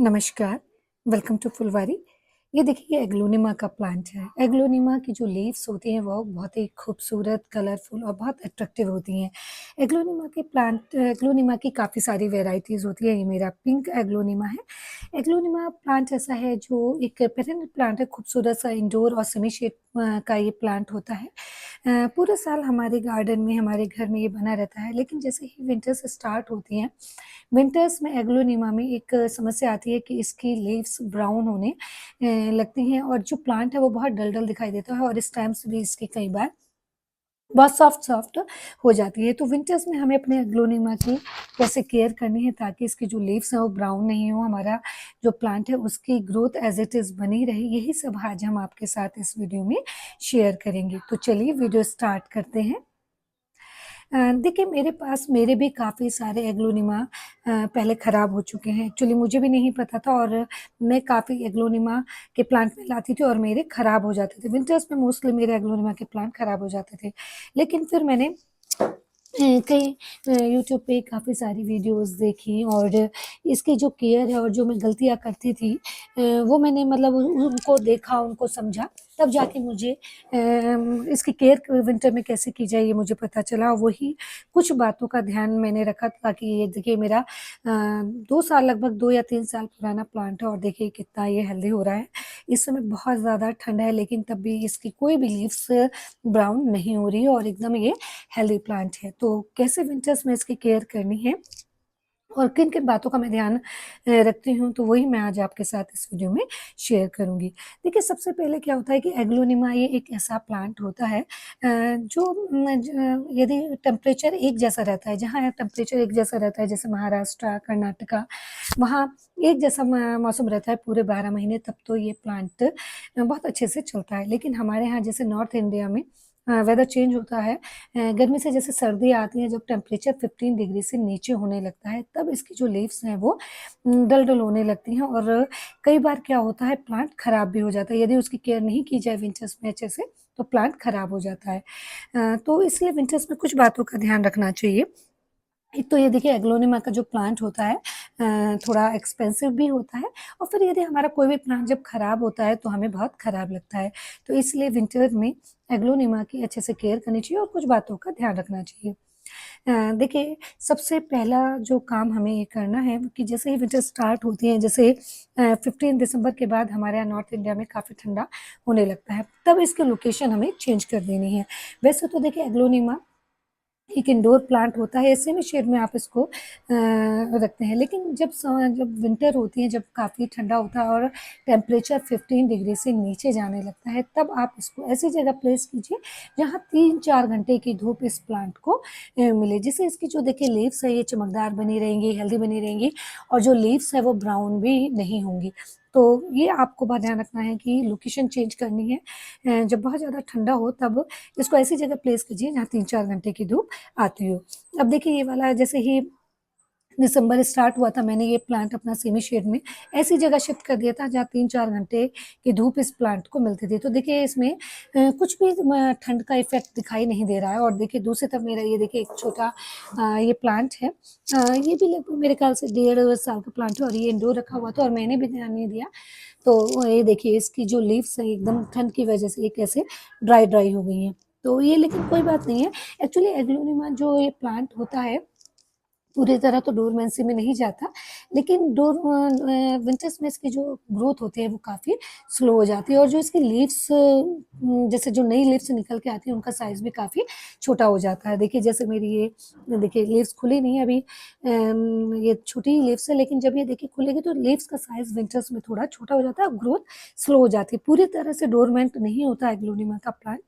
नमस्कार, welcome to फुलवारी। ये देखिए एग्लोनिमा का प्लांट है। एग्लोनिमा की जो लीव्स होती हैं वो बहुत ही खूबसूरत, कलरफुल और बहुत अट्रैक्टिव होती हैं। एग्लोनिमा की काफ़ी सारी वैराइटीज़ होती है। ये मेरा पिंक एग्लोनिमा है। एग्लोनिमा प्लांट ऐसा है जो एक पेरेनियल प्लांट है, खूबसूरत सा इंडोर और सेमी शेड का ये प्लांट होता है। पूरे साल हमारे गार्डन में, हमारे घर में ये बना रहता है, लेकिन जैसे ही विंटर्स स्टार्ट होती हैं, विंटर्स में एग्लोनिमा में एक समस्या आती है कि इसकी लीव्स ब्राउन होने लगती हैं और जो प्लांट है वो बहुत डल-डल दिखाई देता है और स्टेम्स भी इसकी कई बार बहुत सॉफ्ट-सॉफ्ट हो जाती है। तो विंटर्स में हमें अपने एग्लोनिमा की कैसे केयर करनी है ताकि इसकी जो लीव्स हैं वो ब्राउन नहीं हो, हमारा जो प्लांट है उसकी ग्रोथ एज़ इट इज़ बनी रहे, यही सब आज हम आपके साथ इस वीडियो में शेयर करेंगे। तो चलिए वीडियो स्टार्ट करते हैं। देखिए मेरे पास मेरे भी काफ़ी सारे एग्लोनिमा पहले ख़राब हो चुके हैं। एक्चुअली मुझे भी नहीं पता था और मैं काफ़ी एग्लोनिमा के प्लांट में लाती थी और मेरे ख़राब हो जाते थे। विंटर्स में मोस्टली मेरे एग्लोनिमा के प्लांट ख़राब हो जाते थे। लेकिन फिर मैंने कई यूट्यूब पे काफ़ी सारी वीडियोज़ देखी और इसकी जो केयर है और जो मैं गलतियाँ करती थी वो मैंने मतलब उनको देखा, उनको समझा, तब जाके मुझे इसकी केयर विंटर में कैसे की जाए ये मुझे पता चला। वही कुछ बातों का ध्यान मैंने रखा ताकि ये देखिए मेरा 2 साल लगभग 2 या 3 साल पुराना प्लांट है और देखिए कितना ये हेल्दी हो रहा है। इस समय बहुत ज़्यादा ठंड है लेकिन तब भी इसकी कोई भी लीव्स ब्राउन नहीं हो रही है और एकदम ये हेल्दी प्लांट है। तो कैसे विंटर्स में इसकी केयर करनी है और किन-किन बातों का मैं ध्यान रखती हूँ, तो वही मैं आज आपके साथ इस वीडियो में शेयर करूँगी। देखिए, सबसे पहले क्या होता है कि एग्लोनिमा ये एक ऐसा प्लांट होता है जो यदि टेम्परेचर एक जैसा रहता है, जहाँ टेम्परेचर एक जैसा रहता है, जैसे महाराष्ट्र, कर्नाटका, वहाँ एक जैसा मौसम रहता है पूरे 12 महीने, तब तो ये प्लांट बहुत अच्छे से चलता है। लेकिन हमारे यहाँ जैसे नॉर्थ इंडिया में वेदर चेंज होता है गर्मी से जैसे सर्दियाँ आती हैं, जब टेम्परेचर 15 डिग्री से नीचे होने लगता है, तब इसकी जो लीव्स हैं वो डल-डल होने लगती हैं और कई बार क्या होता है प्लांट खराब भी हो जाता है। यदि उसकी केयर नहीं की जाए विंटर्स में अच्छे से, तो प्लांट खराब हो जाता है। तो इसलिए विंटर्स में कुछ बातों का ध्यान रखना चाहिए। एक तो ये देखिए एग्लोनिमा का जो प्लांट होता है थोड़ा एक्सपेंसिव भी होता है और फिर यदि हमारा कोई भी प्लांट जब खराब होता है तो हमें बहुत खराब लगता है। तो इसलिए विंटर में एग्लोनिमा की अच्छे से केयर करनी चाहिए और कुछ बातों का ध्यान रखना चाहिए। देखिए सबसे पहला जो काम हमें ये करना है कि जैसे ही विंटर स्टार्ट होती है जैसे 15 दिसंबर के बाद हमारे यहाँ नॉर्थ इंडिया में काफ़ी ठंडा होने लगता है, तब इसकी लोकेशन हमें चेंज कर देनी है। वैसे तो देखिए एग्लोनिमा एक इंडोर प्लांट होता है, ऐसे में शेड में आप इसको रखते हैं। लेकिन जब विंटर होती है, जब काफ़ी ठंडा होता है और टेम्परेचर 15 डिग्री से नीचे जाने लगता है, तब आप इसको ऐसी जगह प्लेस कीजिए, जहाँ 3-4 घंटे की धूप इस प्लांट को मिले। जिससे इसकी जो देखिए लीव्स है, ये चमकदार बनी रहेंगी, हेल्दी बनी रहेंगी और जो लीव्स है, वो ब्राउन भी नहीं होंगी। तो ये आपको बहुत ध्यान रखना है कि लोकेशन चेंज करनी है। जब बहुत ज़्यादा ठंडा हो, तब इसको ऐसी जगह प्लेस कीजिए, जहाँ 3-4 घंटे की धूप आती हो। अब देखिए ये वाला जैसे ही दिसंबर स्टार्ट हुआ था मैंने ये प्लांट अपना सेमी शेड में ऐसी जगह शिफ्ट कर दिया था जहाँ 3-4 घंटे की धूप इस प्लांट को मिलती थी। तो देखिए इसमें कुछ भी ठंड का इफ़ेक्ट दिखाई नहीं दे रहा है और देखिए दूसरी तरफ मेरा ये देखिए एक छोटा ये प्लांट है। ये भी लगभग मेरे ख़्याल से 1.5 साल का प्लांट है और ये इंडोर रखा हुआ था और मैंने भी ध्यान नहीं दिया। तो ये देखिए इसकी जो लीव्स हैं एकदम ठंड की वजह से ये कैसे ड्राई हो गई हैं। तो ये लेकिन कोई बात नहीं है। एक्चुअली एग्लोनिमा जो ये प्लांट होता है पूरी तरह तो डोरमेंसी में नहीं जाता, लेकिन विंटर्स में इसकी जो ग्रोथ होती है वो काफ़ी स्लो हो जाती है और जो इसकी लीव्स जैसे जो नई लीव्स निकल के आती है उनका साइज़ भी काफ़ी छोटा हो जाता है। देखिए जैसे मेरी ये देखिए लीव्स खुली नहीं है अभी ये छोटी ही लीव्स है लेकिन जब ये देखिए खुलेगी तो लीव्स का साइज़ विंटर्स में थोड़ा छोटा हो जाता है और ग्रोथ स्लो हो जाती है। पूरी तरह से डोरमेंट नहीं होता एग्लोनिमा का प्लांट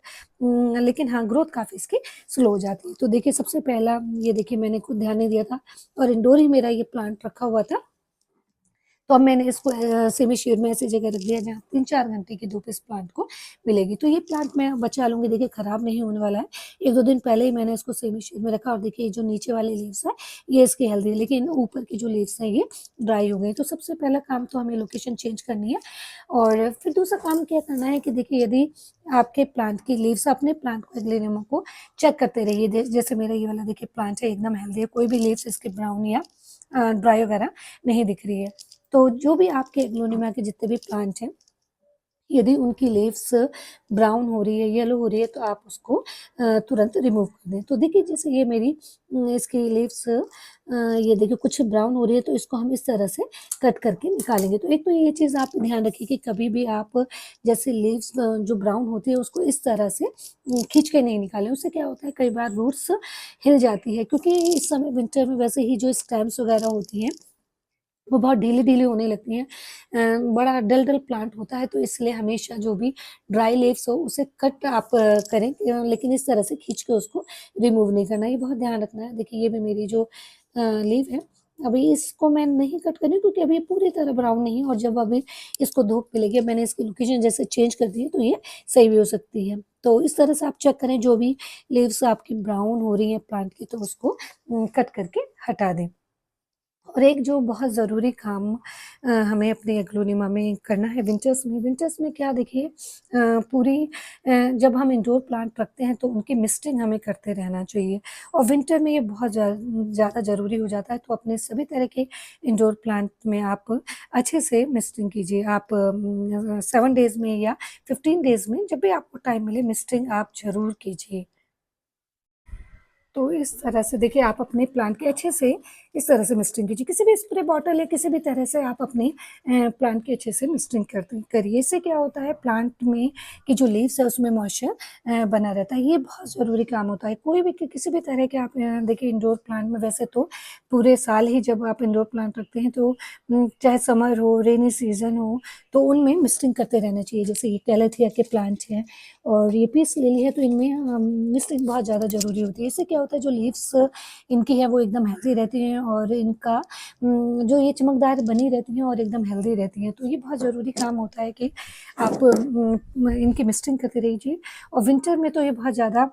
लेकिन हाँ, ग्रोथ काफ़ी इसकी स्लो हो जाती है। तो देखिए सबसे पहला ये देखिए मैंने खुद ध्यान नहीं दिया था और इंडोर ही मेरा ये प्लांट रखा हुआ था। तो अब मैंने इसको सेमी शेड में ऐसी जगह रख दिया जहाँ 3-4 घंटे की धूप इस प्लांट को मिलेगी। तो ये प्लांट मैं बचा लूँगी देखिए खराब नहीं होने वाला है। 1-2 दिन पहले ही मैंने इसको सेमी शेड में रखा और देखिए जो नीचे वाली लीव्स है ये इसकी हेल्दी है लेकिन ऊपर की जो लीव्स हैं ये ड्राई हो गई। तो सबसे पहला काम तो हमें लोकेशन चेंज करनी है और फिर दूसरा काम क्या करना है कि देखिए यदि आपके प्लांट की लीव्स अपने प्लांट को एग्लेनियम को चेक करते रहिए। जैसे मेरा ये वाला देखिए प्लांट है एकदम हेल्दी है, कोई भी लीव्स इसकी ब्राउन या ड्राई वगैरह नहीं दिख रही है। तो जो भी आपके एग्लोनिमा के जितने भी प्लांट हैं, यदि उनकी लीव्स ब्राउन हो रही है, येलो हो रही है, तो आप उसको तुरंत रिमूव कर दें। तो देखिए जैसे ये मेरी इसकी लीव्स ये देखिए कुछ ब्राउन हो रही है, तो इसको हम इस तरह से कट करके निकालेंगे। तो एक तो ये चीज़ आप ध्यान रखिए कि कभी भी आप जैसे लीव्स जो ब्राउन होती है उसको इस तरह से खींच के नहीं निकालें। उससे क्या होता है कई बार रूट्स हिल जाती है, क्योंकि इस समय विंटर में वैसे ही जो स्टेम्स वगैरह होती हैं वो बहुत ढीली-ढीली होने लगती हैं। बड़ा डल-डल प्लांट होता है, तो इसलिए हमेशा जो भी ड्राई लीव्स हो उसे कट आप करें, लेकिन इस तरह से खींच के उसको रिमूव नहीं करना है, ये बहुत ध्यान रखना है। देखिए ये भी मेरी जो लीव है, अभी इसको मैं नहीं कट कर रही हूँ क्योंकि अभी ये पूरी तरह ब्राउन नहीं है, और जब अभी इसको धूप मिलेगी, अब मैंने इसकी लोकेशन जैसे चेंज कर दी है, तो ये सही भी हो सकती है। तो इस तरह से आप चेक करें, जो भी लीव्स आपकी ब्राउन हो रही हैं प्लांट की, तो उसको कट करके हटा दें। और एक जो बहुत ज़रूरी काम हमें अपने एग्लोनिमा में करना है विंटर्स में क्या देखिए पूरी जब हम इंडोर प्लांट रखते हैं तो उनकी मिस्टिंग हमें करते रहना चाहिए, और विंटर में ये बहुत ज़्यादा ज़रूरी हो जाता है। तो अपने सभी तरह के इंडोर प्लांट में आप अच्छे से मिस्टिंग कीजिए। आप 7 डेज़ में या 15 डेज़ में जब भी आपको टाइम मिले मिस्टिंग आप ज़रूर कीजिए। तो इस तरह से देखिए आप अपने प्लांट के अच्छे से इस तरह से मिस्टिंग कीजिए। किसी भी स्प्रे बॉटल या किसी भी तरह से आप अपने प्लांट की अच्छे से मिस्टिंग करते करिए। इससे क्या होता है प्लांट में की जो लीव्स है उसमें मॉइस्चर बना रहता है। ये बहुत ज़रूरी काम होता है। कोई भी किसी भी तरह के आप देखिए इंडोर प्लांट में वैसे तो पूरे साल ही जब आप इंडोर प्लांट रखते हैं तो चाहे समर हो, रेनी सीज़न हो, तो उनमें मिस्टिंग करते रहना चाहिए। जैसे ये कैलेथिया के प्लांट हैं और ये पीस लिली है, तो इनमें मिस्टिंग बहुत ज़्यादा ज़रूरी होती है। इससे क्या होता है जो लीव्स इनकी है वो एकदम हेल्दी रहती हैं, और इनका जो ये चमकदार बनी रहती हैं और एकदम हेल्दी रहती हैं। तो ये बहुत ज़रूरी काम होता है कि आप इनकी मिस्टिंग करते रहिए। और विंटर में तो ये बहुत ज़्यादा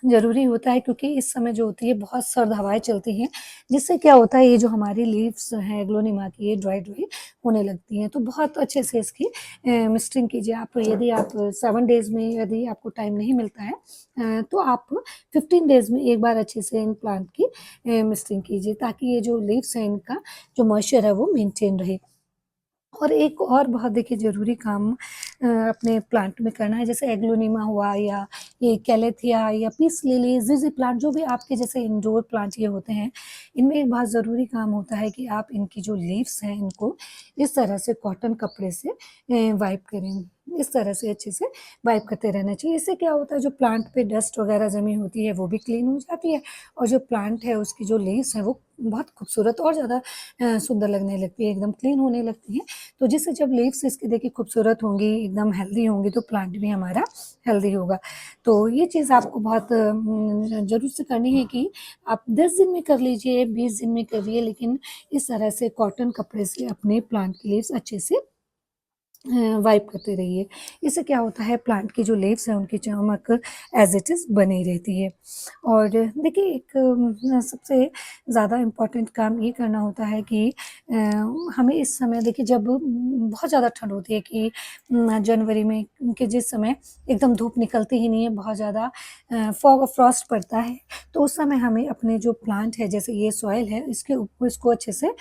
ज़रूरी होता है, क्योंकि इस समय जो होती है बहुत सर्द हवाएँ चलती हैं, जिससे क्या होता है ये जो हमारी लीव्स हैं एग्लोनिमा की ये ड्राई-ड्राई होने लगती हैं। तो बहुत अच्छे से इसकी मिस्टिंग कीजिए। आप यदि आप 7 डेज़ में यदि आपको टाइम नहीं मिलता है तो आप 15 डेज़ में एक बार अच्छे से इन प्लांट की मिस्टिंग कीजिए, ताकि ये जो लीव्स हैं इनका जो मॉइस्चर है वो मेंटेन रहे। और एक और बहुत देखिए ज़रूरी काम अपने प्लांट में करना है, जैसे एग्लोनिमा हुआ या ये कैलेथिया या पीस लिली, ज़िज़ी प्लांट, जो भी आपके जैसे इंडोर प्लांट ये होते हैं, इनमें एक बहुत ज़रूरी काम होता है कि आप इनकी जो लीव्स हैं इनको इस तरह से कॉटन कपड़े से वाइप करें। इस तरह से अच्छे से वाइप करते रहना चाहिए। इससे क्या होता है जो प्लांट पे डस्ट वगैरह जमी होती है वो भी क्लीन हो जाती है, और जो प्लांट है उसकी जो लीव्स हैं वो बहुत खूबसूरत और ज़्यादा सुंदर लगने लगती है, एकदम क्लीन होने लगती हैं। तो जिससे जब लीव्स इसकी देखिए खूबसूरत होंगी, एकदम हेल्दी होंगी, तो प्लांट भी हमारा हेल्दी होगा। तो ये चीज़ आपको बहुत ज़रूर से करनी है कि आप 10 दिन में कर लीजिए, 20 दिन में करिए, लेकिन इस तरह से कॉटन कपड़े से अपने प्लांट की लीव्स अच्छे से वाइप करते रहिए। इससे क्या होता है प्लांट की जो लीव्स हैं उनकी चमक एज़ इट इज़ बनी रहती है। और देखिए एक सबसे ज़्यादा इम्पोर्टेंट काम ये करना होता है कि हमें इस समय देखिए जब बहुत ज़्यादा ठंड होती है कि जनवरी में कि जिस समय एकदम धूप निकलती ही नहीं है, बहुत ज़्यादा फॉग फ्रॉस्ट पड़ता है, तो उस समय हमें अपने जो प्लांट है जैसे ये सॉइल है इसके ऊपर इसको अच्छे से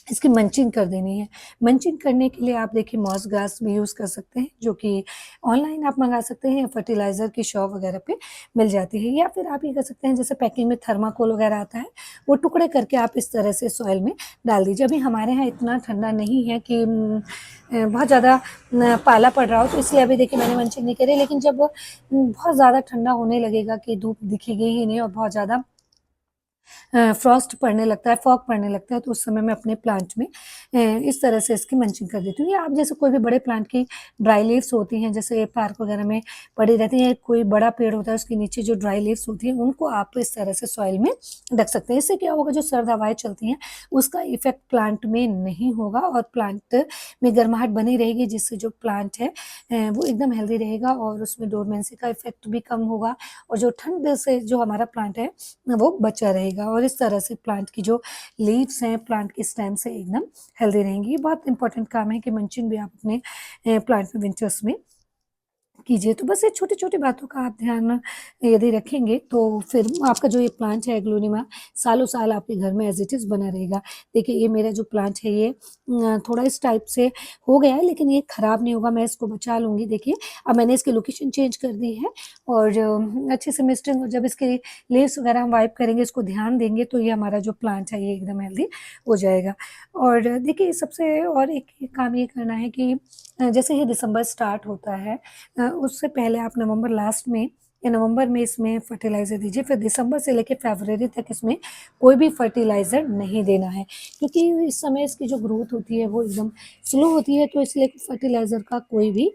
इसकी मंचिंग कर देनी है। मंचिंग करने के लिए आप देखिए मॉस ग्रास भी यूज़ कर सकते हैं, जो कि ऑनलाइन आप मँगा सकते हैं या फर्टिलाइज़र की शॉप वगैरह पे मिल जाती है, या फिर आप ये कर सकते हैं जैसे पैकिंग में थर्माकोल वगैरह आता है, वो टुकड़े करके आप इस तरह से सॉइल में डाल दीजिए। अभी हमारे यहाँ इतना ठंडा नहीं है कि बहुत ज़्यादा पाला पड़ रहा हो, तो इसलिए अभी देखिए मैंने मंचिंग नहीं करी, लेकिन जब बहुत ज़्यादा ठंडा होने लगेगा कि धूप दिखेगी ही नहीं और बहुत ज़्यादा फ्रॉस्ट पड़ने लगता है, फॉग पड़ने लगता है, तो उस समय मैं अपने प्लांट में इस तरह से इसकी मंचिंग कर देती हूँ। या आप जैसे कोई भी बड़े प्लांट की ड्राई लीव्स होती हैं, जैसे पार्क वगैरह में पड़ी रहती हैं, कोई बड़ा पेड़ होता है उसके नीचे जो ड्राई लीव्स होती हैं उनको आप इस तरह से सॉइल में ढक सकते हैं। इससे क्या होगा जो सर्द हवाएँ चलती हैं उसका इफ़ेक्ट प्लांट में नहीं होगा, और प्लांट में गर्माहट बनी रहेगी, जिससे जो प्लांट है वो एकदम हेल्दी रहेगा और उसमें डोरमेंसी का इफ़ेक्ट भी कम होगा, और जो ठंड से जो हमारा प्लांट है वो बचा रहेगा, और इस तरह से प्लांट की जो लीव्स हैं प्लांट की स्टेम से एकदम हेल्दी रहेंगी। ये बहुत इंपॉर्टेंट काम है कि मंचिंग भी आप अपने प्लांट में विंटर्स में कीजिए। तो बस ये छोटी-छोटी बातों का आप ध्यान यदि रखेंगे तो फिर आपका जो ये प्लांट है एग्लोनिमा सालों-साल आपके घर में एज़ इट इज़ बना रहेगा। देखिए ये मेरा जो प्लांट है ये थोड़ा इस टाइप से हो गया है लेकिन ये खराब नहीं होगा, मैं इसको बचा लूँगी। देखिए अब मैंने इसकी लोकेशन चेंज कर दी है और अच्छे से मिस्टिंग जब इसके लीव्स वगैरह हम वाइप करेंगे, इसको ध्यान देंगे तो ये हमारा जो प्लांट है ये एकदम हेल्दी हो जाएगा। और देखिए सबसे और एक काम ये करना है कि जैसे ही दिसंबर स्टार्ट होता है उससे पहले आप नवंबर लास्ट में या नवंबर में इसमें फर्टिलाइज़र दीजिए, फिर दिसंबर से लेके फरवरी तक इसमें कोई भी फर्टिलाइज़र नहीं देना है। क्योंकि इस समय इसकी जो ग्रोथ होती है वो एकदम स्लो होती है, तो इसलिए फर्टिलाइज़र का कोई भी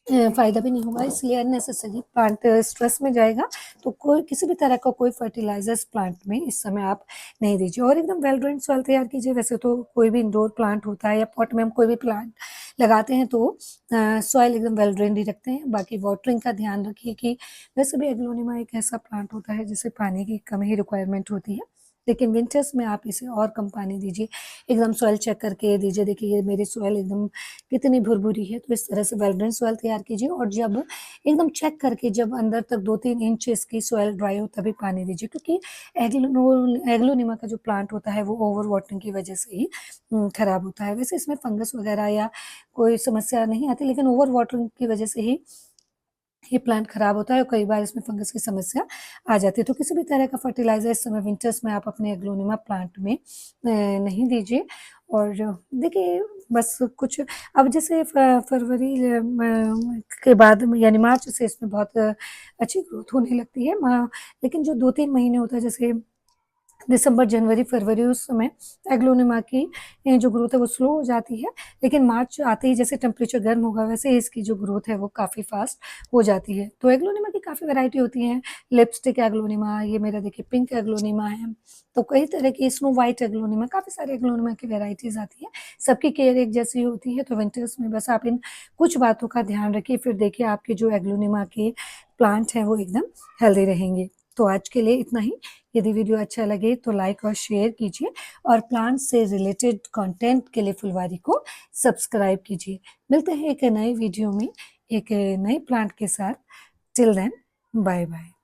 फ़ायदा भी नहीं होगा, इसलिए अननेसेसरी प्लांट स्ट्रेस में जाएगा। तो कोई किसी भी तरह का कोई फर्टिलाइज़र्स प्लांट में इस समय आप नहीं दीजिए और एकदम वेल ड्रेन्ड सॉइल तैयार कीजिए। वैसे तो कोई भी इंडोर प्लांट होता है या पॉट में हम कोई भी प्लांट लगाते हैं तो सॉइल एकदम वेल ड्रेन्ड ही रखते हैं। बाकी वाटरिंग का ध्यान रखिए कि वैसे भी एग्लोनिमा एक ऐसा प्लांट होता है जिसे पानी की कम ही रिक्वायरमेंट होती है। लेकिन विंटर्स में आप इसे और कम पानी दीजिए, एकदम सॉइल चेक करके दीजिए। देखिए ये मेरी सॉइल एकदम कितनी भुरभुरी है, तो इस तरह से वेल ड्रेन्ड सॉइल तैयार कीजिए और जब एकदम चेक करके जब अंदर तक 2-3 इंच इसकी सॉइल ड्राई हो तभी पानी दीजिए, क्योंकि एग्लोनिमा का जो प्लांट होता है वो ओवर वाटरिंग की वजह से ही खराब होता है। वैसे इसमें फंगस वगैरह या कोई समस्या नहीं आती, लेकिन ओवर वाटरिंग की वजह से ही ये प्लांट खराब होता है और कई बार इसमें फंगस की समस्या आ जाती है। तो किसी भी तरह का फर्टिलाइज़र इस समय विंटर्स में आप अपने एग्लोनिमा प्लांट में नहीं दीजिए। और देखिए बस कुछ अब जैसे फरवरी के बाद यानी मार्च से इसमें बहुत अच्छी ग्रोथ होने लगती है। लेकिन जो 2-3 महीने होता है जैसे दिसंबर, जनवरी, फरवरी उस समय एग्लोनिमा की जो ग्रोथ है वो स्लो हो जाती है। लेकिन मार्च आते ही जैसे टेम्परेचर गर्म होगा वैसे ही इसकी जो ग्रोथ है वो काफ़ी फ़ास्ट हो जाती है। तो एग्लोनिमा की काफ़ी वैरायटी होती हैं, लिपस्टिक एग्लोनिमा, ये मेरा देखिए पिंक एग्लोनिमा है, तो कई तरह की स्नो व्हाइट एग्लोनिमा, काफ़ी सारे एग्लोनिमा की वैराइटीज़ आती हैं। सबकी केयर एक जैसी होती है, तो विंटर्स में बस आप इन कुछ बातों का ध्यान रखिए, फिर देखिए आपके जो एग्लोनिमा के प्लांट हैं वो एकदम हेल्दी रहेंगे। तो आज के लिए इतना ही। यदि वीडियो अच्छा लगे तो लाइक और शेयर कीजिए और प्लांट से रिलेटेड कंटेंट के लिए फुलवारी को सब्सक्राइब कीजिए। मिलते हैं एक नए वीडियो में एक नए प्लांट के साथ। Till then bye bye.